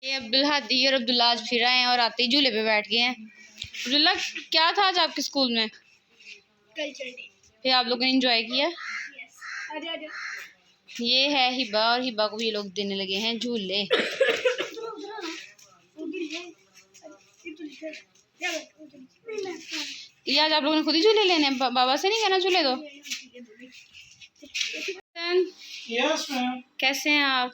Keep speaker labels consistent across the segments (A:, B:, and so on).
A: ये अब्दुल हादी और अब्दुल्ला आज फिर आए हैं और आते ही झूले पे बैठ गए हैं। अब्दुल्ला, क्या था आज आपके स्कूल में?
B: Culture day.
A: फिर आप लोगों ने एंजॉय किया? ये है हिबा, और हिबा को भी ये लोग देने लगे हैं झूले। ये आज आप लोगों ने खुद ही झूले लेने हैं? बाबा से नहीं कहना झूले दो?
C: Yes ma'am.
A: कैसे हैं आप?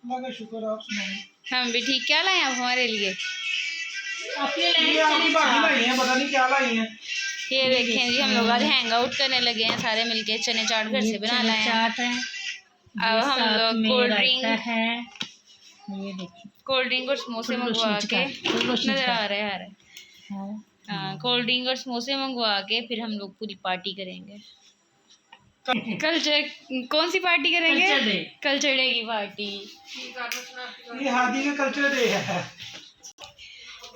C: अल्लाह का शुक्र, आप सुनाएं।
A: हम भी ठीक। क्या लाए आप हमारे लिए?
C: ये आपकी भाभी लाई है, पता नहीं क्या लाई है।
A: ये देखें जी, हम लोग आज हैंग आउट करने लगे हैं सारे मिलके। चने चाट घर से बना लाए हैं। अब हम लोग कोल्ड ड्रिंक है, ये देखिए कोल्ड ड्रिंक और समोसे मंगवा के नजर आ रहे हैं। हाँ, कोल्ड ड्रिंक और समोसे मंगवा के फिर हम लोग पूरी पार्टी करेंगे। कल्चर, कौन सी पार्टी करेंगे? कल्चर डे की पार्टी।
C: ये हादी का कल्चर डे है।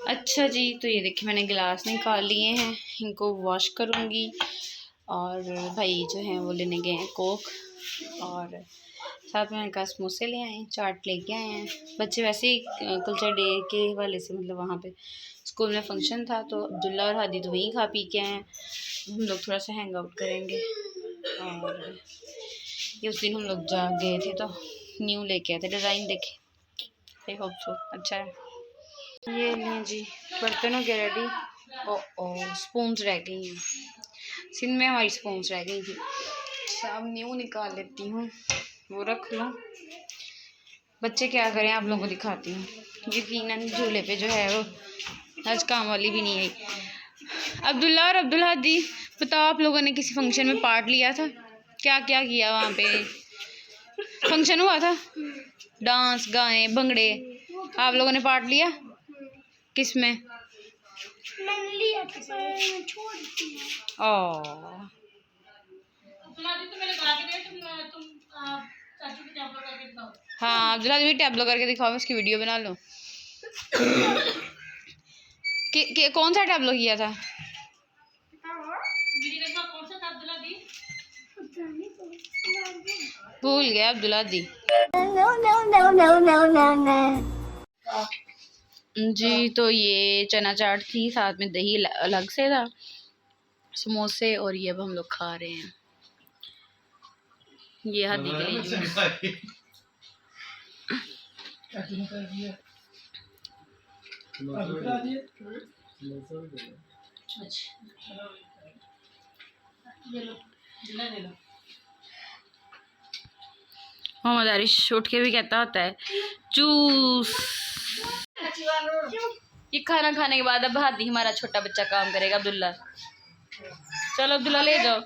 A: अच्छा जी, तो ये देखिए मैंने गिलास निकाल लिए हैं, इनको वॉश करूँगी। और भाई जो हैं वो लेने गए हैं कोक, और साथ में मैंने कहा समोसे ले आए हैं, चाट लेके आए हैं। बच्चे वैसे ही कल्चर डे के हवाले से, मतलब वहाँ पे स्कूल में फंक्शन था तो अब्दुल्ला और हादी तो वहीं खा पी के आए हैं। हम लोग थोड़ा सा हैंग आउट करेंगे। और ये उस दिन हम लोग जा गए थे तो न्यू लेके आए थे, डिज़ाइन देखे, आई होप सो अच्छा है। ये लें जी, बर्तनों के रेडी। ओ स्पून्स रह गई हैं, सिंध में हमारी स्पून्स रह गई थी। अब न्यू निकाल लेती हूँ, वो रख लूँ। बच्चे क्या करें, आप लोगों को दिखाती हूँ। यकीनन झूले पे जो है वो आज काम वाली भी नहीं आई। अब्दुल्ला और अब्दुल हादी, बताओ आप लोगों ने किसी फंक्शन में पार्ट लिया था? क्या क्या किया वहाँ पे? फंक्शन हुआ था, डांस गाने भंगड़े, आप लोगों ने पार्ट लिया? किस में?
B: मैंने लिया था पर छोड़ दिया।
A: ओ हाँ, अब्दुल्ला भी टैबलो करके दिखाओ, मैं उसकी वीडियो बना लूँ। कौन सा टैबलो किया था? भूल गया अब्दुल्ला दी। जी, तो ये चना चाट थी, साथ में दही अलग से था, समोसे, और ये अब हम लोग खा रहे हैं। ये हादी के लिए जूस। मोहम्मद आरिश उठ के भी कहता होता है जूस। ये खाना खाने के बाद अब हादी हमारा छोटा बच्चा काम करेगा, अब्दुल्ला। चलो अब्दुल्ला ले जाओ।